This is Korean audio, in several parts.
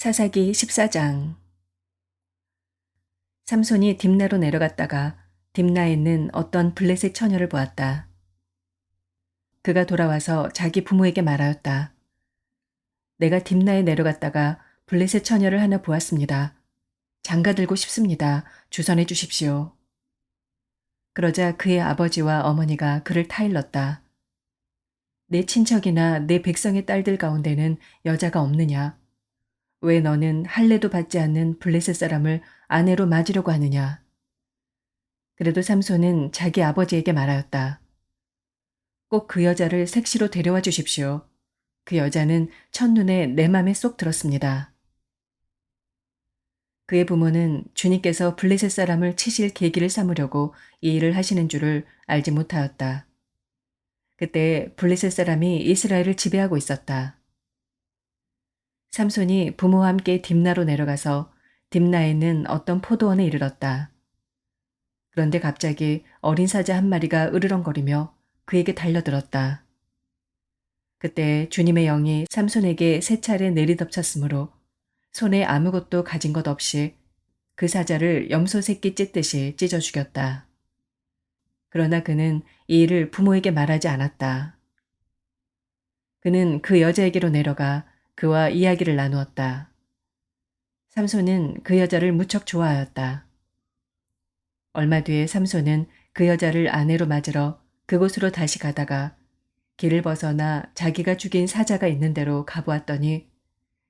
사사기 14장. 삼손이 딥나로 내려갔다가 딥나에 있는 어떤 블레셋 처녀를 보았다. 그가 돌아와서 자기 부모에게 말하였다. 내가 딥나에 내려갔다가 블레셋 처녀를 하나 보았습니다. 장가들고 싶습니다. 주선해 주십시오. 그러자 그의 아버지와 어머니가 그를 타일렀다. 내 친척이나 내 백성의 딸들 가운데는 여자가 없느냐? 왜 너는 할례도 받지 않는 블레셋 사람을 아내로 맞으려고 하느냐? 그래도 삼손은 자기 아버지에게 말하였다. 꼭 그 여자를 색시로 데려와 주십시오. 그 여자는 첫눈에 내 맘에 쏙 들었습니다. 그의 부모는 주님께서 블레셋 사람을 치실 계기를 삼으려고 이 일을 하시는 줄을 알지 못하였다. 그때 블레셋 사람이 이스라엘을 지배하고 있었다. 삼손이 부모와 함께 딥나로 내려가서 딥나에 있는 어떤 포도원에 이르렀다. 그런데 갑자기 어린 사자 한 마리가 으르렁거리며 그에게 달려들었다. 그때 주님의 영이 삼손에게 세 차례 내리덮쳤으므로 손에 아무것도 가진 것 없이 그 사자를 염소 새끼 찢듯이 찢어 죽였다. 그러나 그는 이 일을 부모에게 말하지 않았다. 그는 그 여자에게로 내려가 그와 이야기를 나누었다. 삼손은 그 여자를 무척 좋아하였다. 얼마 뒤에 삼손은 그 여자를 아내로 맞으러 그곳으로 다시 가다가 길을 벗어나 자기가 죽인 사자가 있는 데로 가보았더니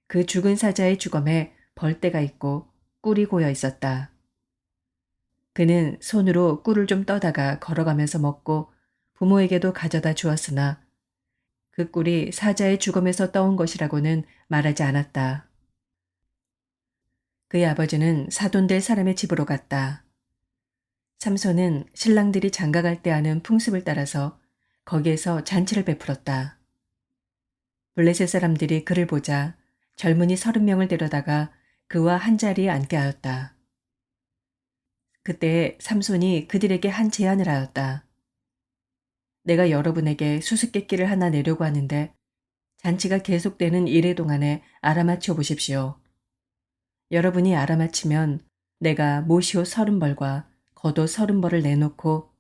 그 죽은 사자의 주검에 벌떼가 있고 꿀이 고여 있었다. 그는 손으로 꿀을 좀 떠다가 걸어가면서 먹고 부모에게도 가져다 주었으나 그 꿀이 사자의 주검에서 떠온 것이라고는 말하지 않았다. 그의 아버지는 사돈될 사람의 집으로 갔다. 삼손은 신랑들이 장가갈 때 하는 풍습을 따라서 거기에서 잔치를 베풀었다. 블레셋 사람들이 그를 보자 젊은이 30명을 데려다가 그와 한 자리에 앉게 하였다. 그때 삼손이 그들에게 한 제안을 하였다. 내가 여러분에게 수수께끼를 하나 내려고 하는데 잔치가 계속되는 이래 동안에 알아맞혀 보십시오. 여러분이 알아맞히면 내가 모시옷 30벌과 겉옷 30벌을 내놓고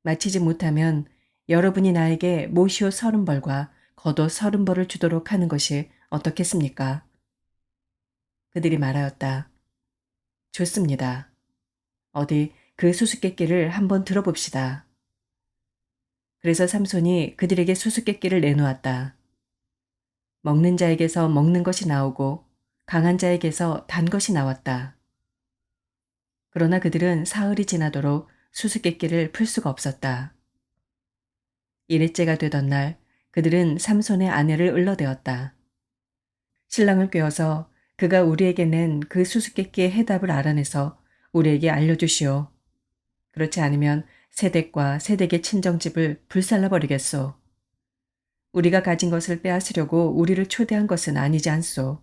마치지 못하면 여러분이 나에게 모시옷 30벌과 겉옷 30벌을 주도록 하는 것이 어떻겠습니까? 그들이 말하였다. 좋습니다. 어디 그 수수께끼를 한번 들어봅시다. 그래서 삼손이 그들에게 수수께끼를 내놓았다. 먹는 자에게서 먹는 것이 나오고 강한 자에게서 단 것이 나왔다. 그러나 그들은 사흘이 지나도록 수수께끼를 풀 수가 없었다. 일일째가 되던 날 그들은 삼손의 아내를 을러대었다. 신랑을 꾀어서 그가 우리에게 낸 그 수수께끼의 해답을 알아내서 우리에게 알려주시오. 그렇지 않으면 세댁과 세댁의 친정집을 불살라버리겠소. 우리가 가진 것을 빼앗으려고 우리를 초대한 것은 아니지 않소.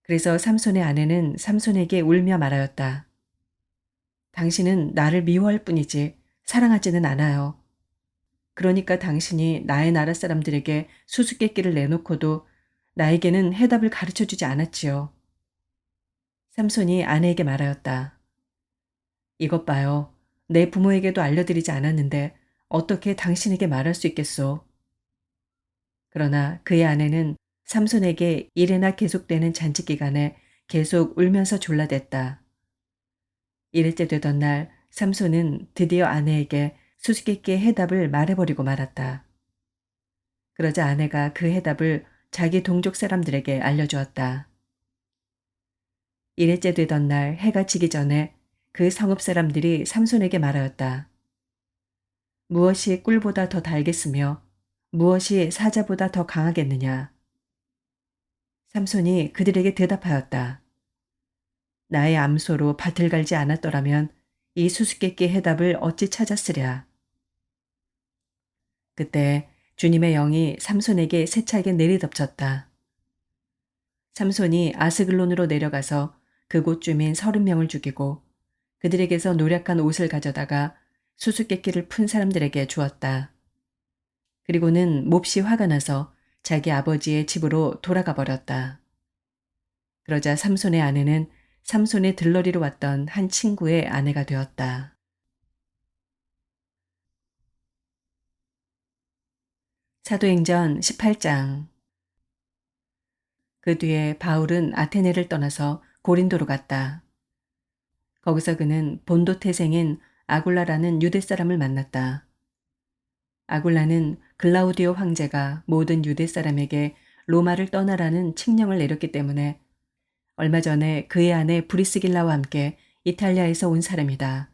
그래서 삼손의 아내는 삼손에게 울며 말하였다. 당신은 나를 미워할 뿐이지 사랑하지는 않아요. 그러니까 당신이 나의 나라 사람들에게 수수께끼를 내놓고도 나에게는 해답을 가르쳐주지 않았지요. 삼손이 아내에게 말하였다. 이것 봐요. 내 부모에게도 알려드리지 않았는데 어떻게 당신에게 말할 수 있겠소. 그러나 그의 아내는 삼손에게 이래나 계속되는 잔치 기간에 계속 울면서 졸라댔다. 이일째 되던 날 삼손은 드디어 아내에게 수수께끼의 해답을 말해버리고 말았다. 그러자 아내가 그 해답을 자기 동족 사람들에게 알려주었다. 이일째 되던 날 해가 지기 전에 그 성읍 사람들이 삼손에게 말하였다. 무엇이 꿀보다 더 달겠으며 무엇이 사자보다 더 강하겠느냐. 삼손이 그들에게 대답하였다. 나의 암소로 밭을 갈지 않았더라면 이 수수께끼 해답을 어찌 찾았으랴. 그때 주님의 영이 삼손에게 세차게 내리덮쳤다. 삼손이 아스글론으로 내려가서 그곳 주민 30명을 죽이고 그들에게서 노략한 옷을 가져다가 수수께끼를 푼 사람들에게 주었다. 그리고는 몹시 화가 나서 자기 아버지의 집으로 돌아가 버렸다. 그러자 삼손의 아내는 삼손의 들러리로 왔던 한 친구의 아내가 되었다. 사도행전 18장. 그 뒤에 바울은 아테네를 떠나서 고린도로 갔다. 거기서 그는 본도 태생인 아굴라라는 유대 사람을 만났다. 아굴라는 글라우디오 황제가 모든 유대 사람에게 로마를 떠나라는 칙령을 내렸기 때문에 얼마 전에 그의 아내 브리스길라와 함께 이탈리아에서 온 사람이다.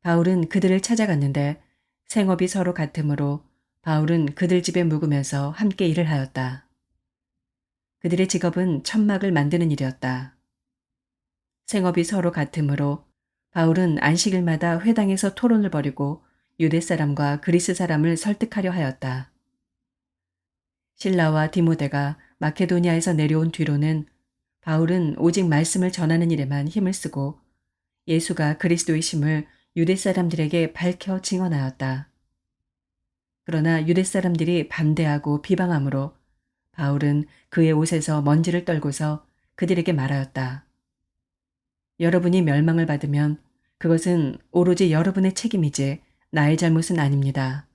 바울은 그들을 찾아갔는데 생업이 서로 같으므로 바울은 그들 집에 묵으면서 함께 일을 하였다. 그들의 직업은 천막을 만드는 일이었다. 생업이 서로 같으므로 바울은 안식일마다 회당에서 토론을 벌이고 유대 사람과 그리스 사람을 설득하려 하였다. 실라와 디모데가 마케도니아에서 내려온 뒤로는 바울은 오직 말씀을 전하는 일에만 힘을 쓰고 예수가 그리스도이심을 유대 사람들에게 밝혀 증언하였다. 그러나 유대 사람들이 반대하고 비방하므로 바울은 그의 옷에서 먼지를 떨고서 그들에게 말하였다. 여러분이 멸망을 받으면 그것은 오로지 여러분의 책임이지 나의 잘못은 아닙니다.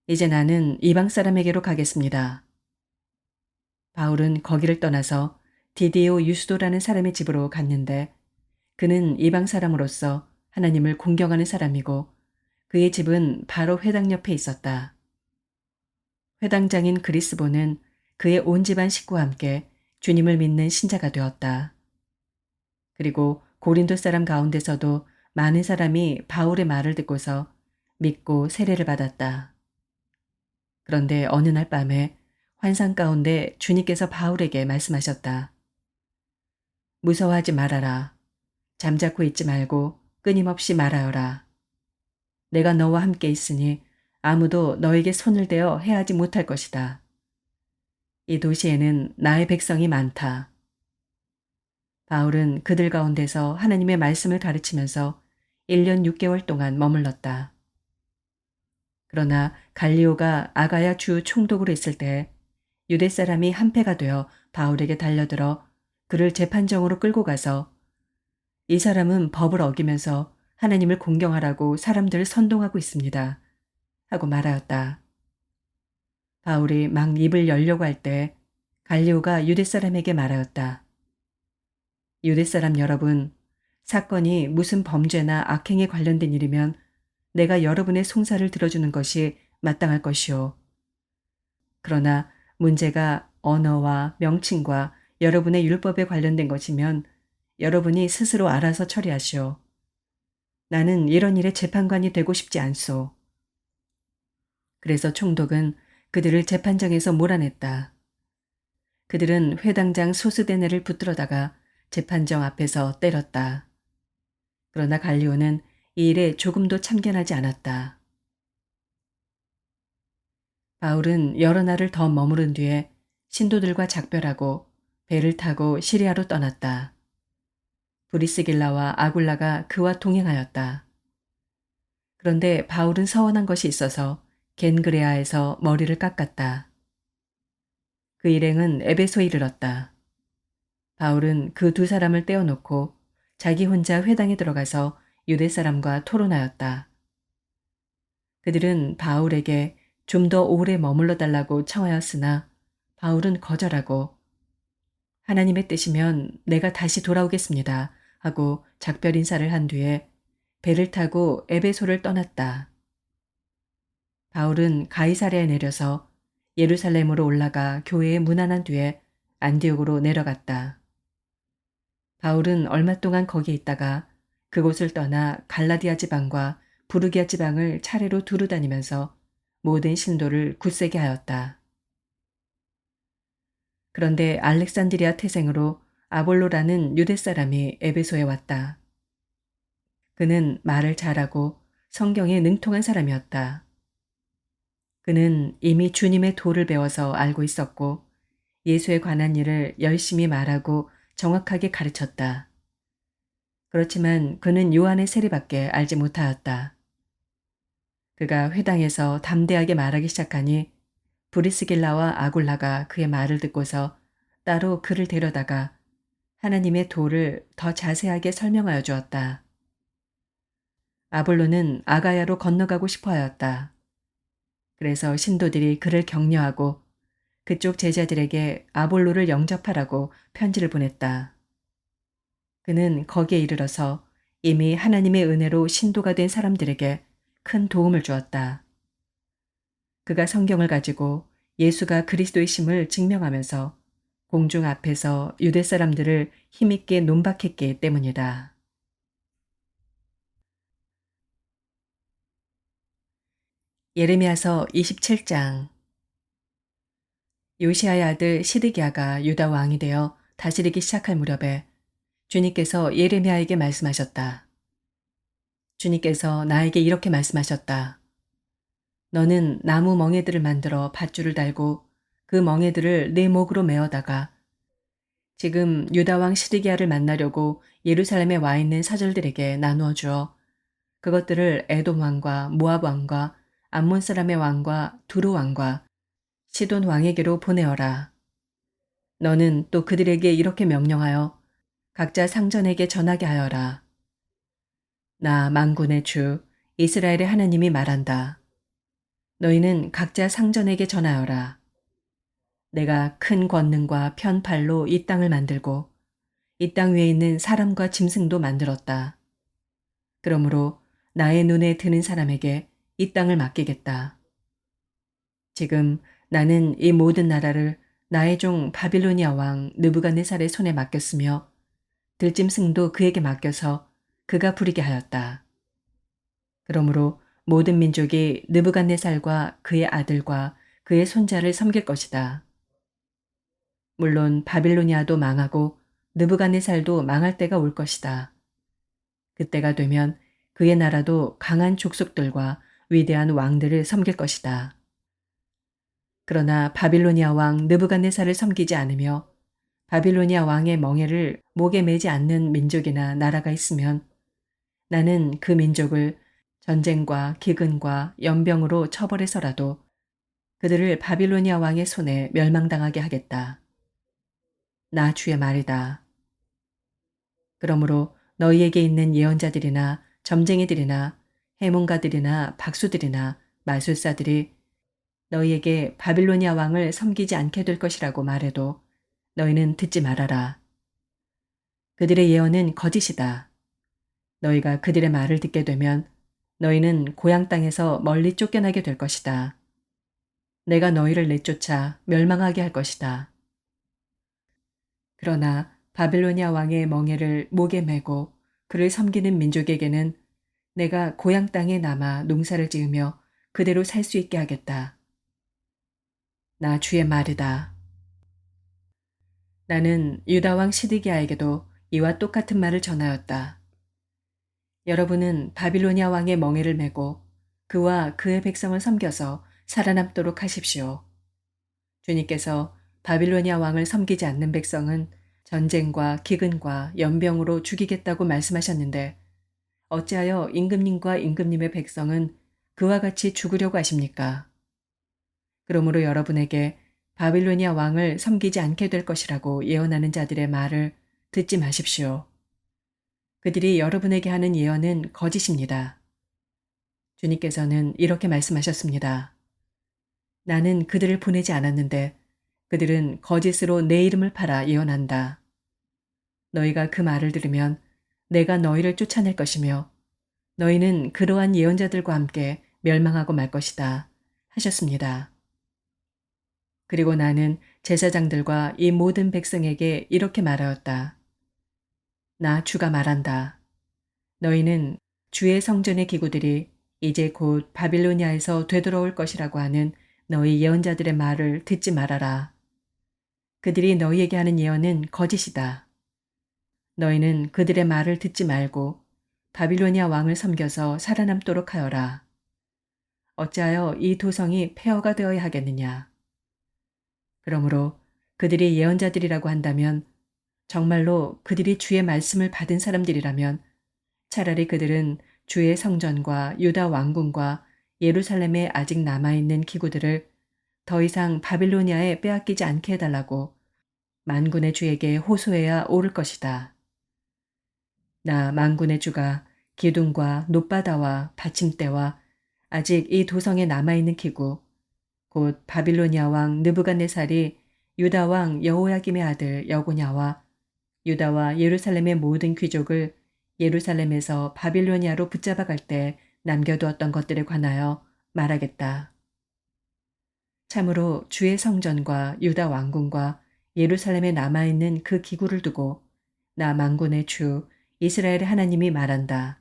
이제 나는 이방 사람에게로 가겠습니다. 바울은 거기를 떠나서 디디오 유스도라는 사람의 집으로 갔는데 그는 이방 사람으로서 하나님을 공경하는 사람이고 그의 집은 바로 회당 옆에 있었다. 회당장인 그리스보는 그의 온 집안 식구와 함께 주님을 믿는 신자가 되었다. 그리고 고린도 사람 가운데서도 많은 사람이 바울의 말을 듣고서 믿고 세례를 받았다. 그런데 어느 날 밤에 환상 가운데 주님께서 바울에게 말씀하셨다. 무서워하지 말아라. 잠자코 있지 말고 끊임없이 말하여라. 내가 너와 함께 있으니 아무도 너에게 손을 대어 해하지 못할 것이다. 이 도시에는 나의 백성이 많다. 바울은 그들 가운데서 하나님의 말씀을 가르치면서 1년 6개월 동안 머물렀다. 그러나 갈리오가 아가야 주 총독으로 있을 때 유대 사람이 한패가 되어 바울에게 달려들어 그를 재판정으로 끌고 가서 이 사람은 법을 어기면서 하나님을 공경하라고 사람들을 선동하고 있습니다. 하고 말하였다. 바울이 막 입을 열려고 할 때 갈리오가 유대 사람에게 말하였다. 유대 사람 여러분, 사건이 무슨 범죄나 악행에 관련된 일이면 내가 여러분의 송사를 들어주는 것이 마땅할 것이오. 그러나 문제가 언어와 명칭과 여러분의 율법에 관련된 것이면 여러분이 스스로 알아서 처리하시오. 나는 이런 일의 재판관이 되고 싶지 않소. 그래서 총독은 그들을 재판정에서 몰아냈다. 그들은 회당장 소스데네를 붙들어다가 재판정 앞에서 때렸다. 그러나 갈리오는 이 일에 조금도 참견하지 않았다. 바울은 여러 날을 더 머무른 뒤에 신도들과 작별하고 배를 타고 시리아로 떠났다. 브리스길라와 아굴라가 그와 동행하였다. 그런데 바울은 서원한 것이 있어서 겐그레아에서 머리를 깎았다. 그 일행은 에베소에 이르렀다. 바울은 그 두 사람을 떼어놓고 자기 혼자 회당에 들어가서 유대 사람과 토론하였다. 그들은 바울에게 좀 더 오래 머물러 달라고 청하였으나 바울은 거절하고 하나님의 뜻이면 내가 다시 돌아오겠습니다 하고 작별 인사를 한 뒤에 배를 타고 에베소를 떠났다. 바울은 가이사랴에 내려서 예루살렘으로 올라가 교회에 문안한 뒤에 안디옥으로 내려갔다. 바울은 얼마 동안 거기에 있다가 그곳을 떠나 갈라디아 지방과 부르기아 지방을 차례로 두루 다니면서 모든 신도를 굳세게 하였다. 그런데 알렉산드리아 태생으로 아볼로라는 유대 사람이 에베소에 왔다. 그는 말을 잘하고 성경에 능통한 사람이었다. 그는 이미 주님의 도를 배워서 알고 있었고 예수에 관한 일을 열심히 말하고 정확하게 가르쳤다. 그렇지만 그는 요한의 세례밖에 알지 못하였다. 그가 회당에서 담대하게 말하기 시작하니 브리스길라와 아굴라가 그의 말을 듣고서 따로 그를 데려다가 하나님의 도를 더 자세하게 설명하여 주었다. 아볼로는 아가야로 건너가고 싶어 하였다. 그래서 신도들이 그를 격려하고 그쪽 제자들에게 아볼로를 영접하라고 편지를 보냈다. 그는 거기에 이르러서 이미 하나님의 은혜로 신도가 된 사람들에게 큰 도움을 주었다. 그가 성경을 가지고 예수가 그리스도이심을 증명하면서 공중 앞에서 유대 사람들을 힘있게 논박했기 때문이다. 예레미야서 27장. 요시야의 아들 시드기야가 유다 왕이 되어 다스리기 시작할 무렵에 주님께서 예레미야에게 말씀하셨다. 주님께서 나에게 이렇게 말씀하셨다. 너는 나무 멍에들을 만들어 밧줄을 달고 그 멍에들을 내 목으로 메어다가 지금 유다 왕 시드기야를 만나려고 예루살렘에 와 있는 사절들에게 나누어 주어 그것들을 에돔 왕과 모압 왕과 암몬 사람의 왕과 두루 왕과 시돈 왕에게로 보내어라. 너는 또 그들에게 이렇게 명령하여 각자 상전에게 전하게 하여라. 나 만군의 주 이스라엘의 하나님이 말한다. 너희는 각자 상전에게 전하여라. 내가 큰 권능과 편팔로 이 땅을 만들고 이 땅 위에 있는 사람과 짐승도 만들었다. 그러므로 나의 눈에 드는 사람에게 이 땅을 맡기겠다. 지금 나는 이 모든 나라를 나의 종 바빌로니아 왕 느부갓네살의 손에 맡겼으며 들짐승도 그에게 맡겨서 그가 부리게 하였다. 그러므로 모든 민족이 느부갓네살과 그의 아들과 그의 손자를 섬길 것이다. 물론 바빌로니아도 망하고 느부갓네살도 망할 때가 올 것이다. 그때가 되면 그의 나라도 강한 족속들과 위대한 왕들을 섬길 것이다. 그러나 바빌로니아 왕 느부갓네살을 섬기지 않으며 바빌로니아 왕의 멍에를 목에 매지 않는 민족이나 나라가 있으면 나는 그 민족을 전쟁과 기근과 연병으로 처벌해서라도 그들을 바빌로니아 왕의 손에 멸망당하게 하겠다. 나 주의 말이다. 그러므로 너희에게 있는 예언자들이나 점쟁이들이나 해몽가들이나 박수들이나 마술사들이 너희에게 바빌로니아 왕을 섬기지 않게 될 것이라고 말해도 너희는 듣지 말아라. 그들의 예언은 거짓이다. 너희가 그들의 말을 듣게 되면 너희는 고향 땅에서 멀리 쫓겨나게 될 것이다. 내가 너희를 내쫓아 멸망하게 할 것이다. 그러나 바빌로니아 왕의 멍에를 목에 메고 그를 섬기는 민족에게는 내가 고향 땅에 남아 농사를 지으며 그대로 살 수 있게 하겠다. 나 주의 말이다. 나는 유다 왕 시드기야에게도 이와 똑같은 말을 전하였다. 여러분은 바빌로니아 왕의 멍에를 메고 그와 그의 백성을 섬겨서 살아남도록 하십시오. 주님께서 바빌로니아 왕을 섬기지 않는 백성은 전쟁과 기근과 연병으로 죽이겠다고 말씀하셨는데 어찌하여 임금님과 임금님의 백성은 그와 같이 죽으려고 하십니까? 그러므로 여러분에게 바빌로니아 왕을 섬기지 않게 될 것이라고 예언하는 자들의 말을 듣지 마십시오. 그들이 여러분에게 하는 예언은 거짓입니다. 주님께서는 이렇게 말씀하셨습니다. 나는 그들을 보내지 않았는데 그들은 거짓으로 내 이름을 팔아 예언한다. 너희가 그 말을 들으면 내가 너희를 쫓아낼 것이며 너희는 그러한 예언자들과 함께 멸망하고 말 것이다. 하셨습니다. 그리고 나는 제사장들과 이 모든 백성에게 이렇게 말하였다. 나 주가 말한다. 너희는 주의 성전의 기구들이 이제 곧 바빌로니아에서 되돌아올 것이라고 하는 너희 예언자들의 말을 듣지 말아라. 그들이 너희에게 하는 예언은 거짓이다. 너희는 그들의 말을 듣지 말고 바빌로니아 왕을 섬겨서 살아남도록 하여라. 어찌하여 이 도성이 폐허가 되어야 하겠느냐. 그러므로 그들이 예언자들이라고 한다면 정말로 그들이 주의 말씀을 받은 사람들이라면 차라리 그들은 주의 성전과 유다 왕궁과 예루살렘에 아직 남아있는 기구들을 더 이상 바빌로니아에 빼앗기지 않게 해달라고 만군의 주에게 호소해야 옳을 것이다. 나 만군의 주가 기둥과 놋바다와 받침대와 아직 이 도성에 남아있는 기구, 곧 바빌로니아 왕 느부갓네살이 유다 왕 여호야김의 아들 여고냐와 유다와 예루살렘의 모든 귀족을 예루살렘에서 바빌로니아로 붙잡아 갈 때 남겨두었던 것들에 관하여 말하겠다. 참으로 주의 성전과 유다 왕궁과 예루살렘에 남아있는 그 기구를 두고 나 만군의 주 이스라엘의 하나님이 말한다.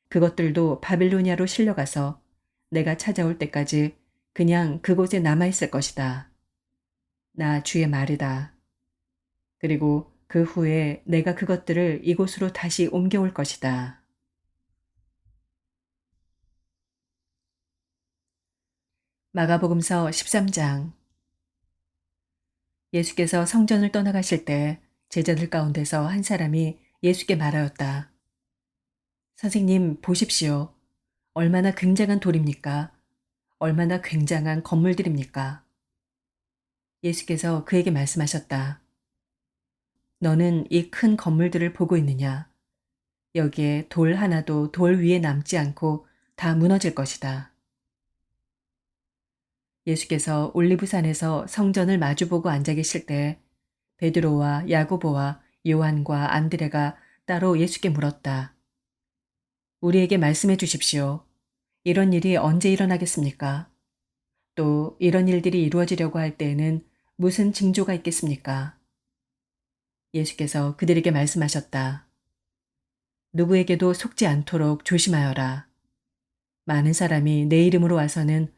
그것들도 바빌로니아로 실려가서 내가 찾아올 때까지 그냥 그곳에 남아있을 것이다. 나 주의 말이다. 그리고 그 후에 내가 그것들을 이곳으로 다시 옮겨올 것이다. 마가복음서 13장. 예수께서 성전을 떠나가실 때 제자들 가운데서 한 사람이 예수께 말하였다. 선생님, 보십시오. 얼마나 굉장한 돌입니까? 얼마나 굉장한 건물들입니까? 예수께서 그에게 말씀하셨다. 너는 이 큰 건물들을 보고 있느냐? 여기에 돌 하나도 돌 위에 남지 않고 다 무너질 것이다. 예수께서 올리브산에서 성전을 마주보고 앉아 계실 때 베드로와 야고보와 요한과 안드레가 따로 예수께 물었다. 우리에게 말씀해 주십시오. 이런 일이 언제 일어나겠습니까? 또 이런 일들이 이루어지려고 할 때에는 무슨 징조가 있겠습니까? 예수께서 그들에게 말씀하셨다. 누구에게도 속지 않도록 조심하여라. 많은 사람이 내 이름으로 와서는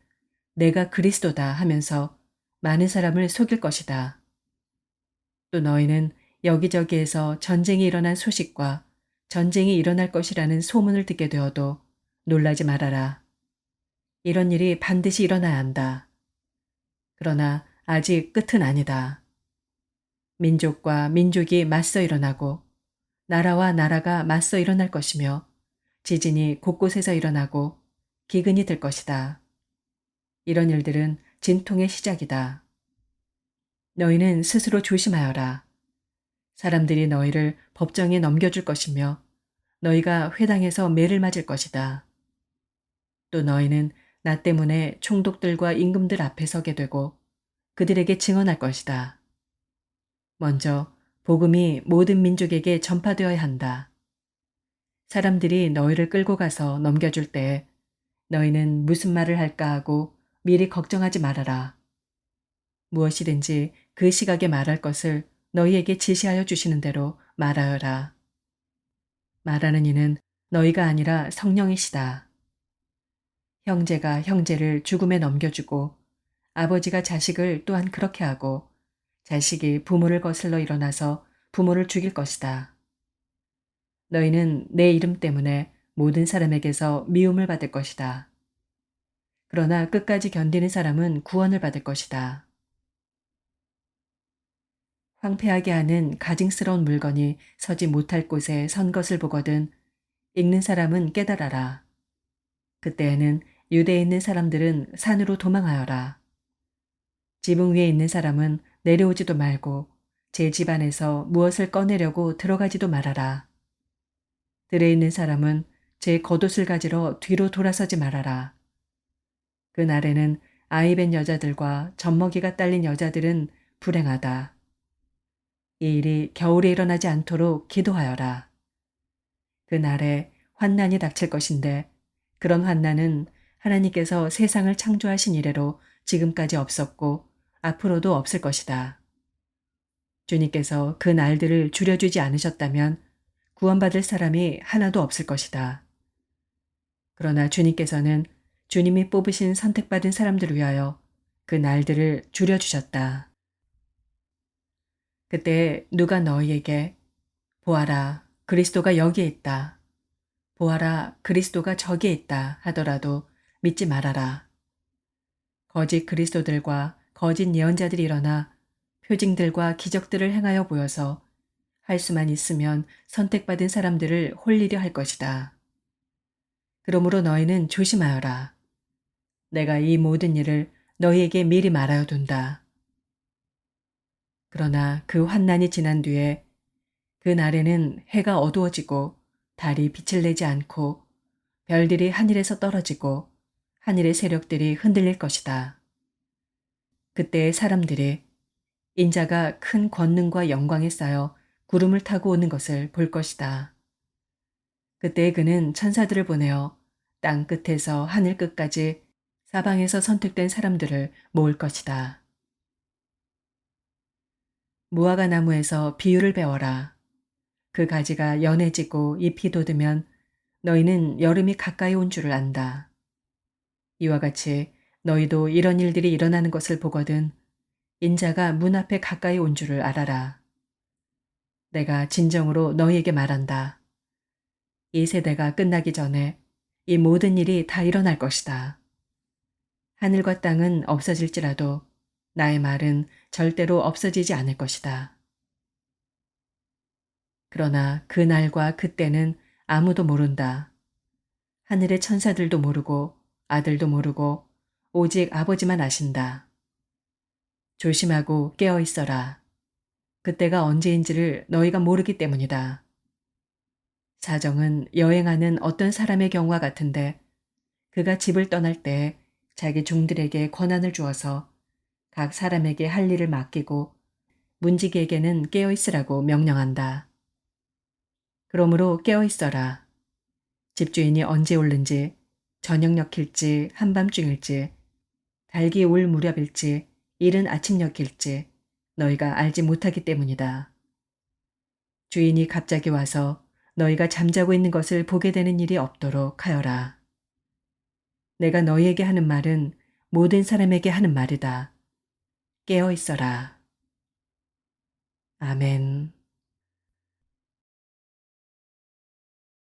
내가 그리스도다 하면서 많은 사람을 속일 것이다. 또 너희는 여기저기에서 전쟁이 일어난 소식과 전쟁이 일어날 것이라는 소문을 듣게 되어도 놀라지 말아라. 이런 일이 반드시 일어나야 한다. 그러나 아직 끝은 아니다. 민족과 민족이 맞서 일어나고 나라와 나라가 맞서 일어날 것이며 지진이 곳곳에서 일어나고 기근이 들 것이다. 이런 일들은 진통의 시작이다. 너희는 스스로 조심하여라. 사람들이 너희를 법정에 넘겨줄 것이며 너희가 회당에서 매를 맞을 것이다. 또 너희는 나 때문에 총독들과 임금들 앞에 서게 되고 그들에게 증언할 것이다. 먼저 복음이 모든 민족에게 전파되어야 한다. 사람들이 너희를 끌고 가서 넘겨줄 때 너희는 무슨 말을 할까 하고 미리 걱정하지 말아라. 무엇이든지 그 시각에 말할 것을 너희에게 지시하여 주시는 대로 말하여라. 말하는 이는 너희가 아니라 성령이시다. 형제가 형제를 죽음에 넘겨주고 아버지가 자식을 또한 그렇게 하고 자식이 부모를 거슬러 일어나서 부모를 죽일 것이다. 너희는 내 이름 때문에 모든 사람에게서 미움을 받을 것이다. 그러나 끝까지 견디는 사람은 구원을 받을 것이다. 황폐하게 하는 가증스러운 물건이 서지 못할 곳에 선 것을 보거든 읽는 사람은 깨달아라. 그때에는 유대에 있는 사람들은 산으로 도망하여라. 지붕 위에 있는 사람은 내려오지도 말고 제 집안에서 무엇을 꺼내려고 들어가지도 말아라. 들에 있는 사람은 제 겉옷을 가지러 뒤로 돌아서지 말아라. 그날에는 아이 뵌 여자들과 젖먹이가 딸린 여자들은 불행하다. 이 일이 겨울에 일어나지 않도록 기도하여라. 그날에 환난이 닥칠 것인데 그런 환난은 하나님께서 세상을 창조하신 이래로 지금까지 없었고 앞으로도 없을 것이다. 주님께서 그 날들을 줄여주지 않으셨다면 구원받을 사람이 하나도 없을 것이다. 그러나 주님께서는 주님이 뽑으신 선택받은 사람들을 위하여 그 날들을 줄여주셨다. 그때 누가 너희에게 보아라, 그리스도가 여기에 있다. 보아라, 그리스도가 저기에 있다 하더라도 믿지 말아라. 거짓 그리스도들과 거짓 예언자들이 일어나 표징들과 기적들을 행하여 보여서 할 수만 있으면 선택받은 사람들을 홀리려 할 것이다. 그러므로 너희는 조심하여라. 내가 이 모든 일을 너희에게 미리 말하여 둔다. 그러나 그 환난이 지난 뒤에 그 날에는 해가 어두워지고 달이 빛을 내지 않고 별들이 하늘에서 떨어지고 하늘의 세력들이 흔들릴 것이다. 그때 사람들이 인자가 큰 권능과 영광에 쌓여 구름을 타고 오는 것을 볼 것이다. 그때 그는 천사들을 보내어 땅 끝에서 하늘 끝까지 사방에서 선택된 사람들을 모을 것이다. 무화과 나무에서 비유를 배워라. 그 가지가 연해지고 잎이 돋으면 너희는 여름이 가까이 온 줄을 안다. 이와 같이 너희도 이런 일들이 일어나는 것을 보거든 인자가 문 앞에 가까이 온 줄을 알아라. 내가 진정으로 너희에게 말한다. 이 세대가 끝나기 전에 이 모든 일이 다 일어날 것이다. 하늘과 땅은 없어질지라도 나의 말은 절대로 없어지지 않을 것이다. 그러나 그 날과 그때는 아무도 모른다. 하늘의 천사들도 모르고 아들도 모르고 오직 아버지만 아신다. 조심하고 깨어 있어라. 그때가 언제인지를 너희가 모르기 때문이다. 사정은 여행하는 어떤 사람의 경우와 같은데 그가 집을 떠날 때 자기 종들에게 권한을 주어서 각 사람에게 할 일을 맡기고 문지기에게는 깨어 있으라고 명령한다. 그러므로 깨어 있어라. 집주인이 언제 올는지 저녁녘일지 한밤중일지 달기 올 무렵일지 이른 아침녘일지 너희가 알지 못하기 때문이다. 주인이 갑자기 와서 너희가 잠자고 있는 것을 보게 되는 일이 없도록 하여라. 내가 너희에게 하는 말은 모든 사람에게 하는 말이다. 깨어 있어라. 아멘.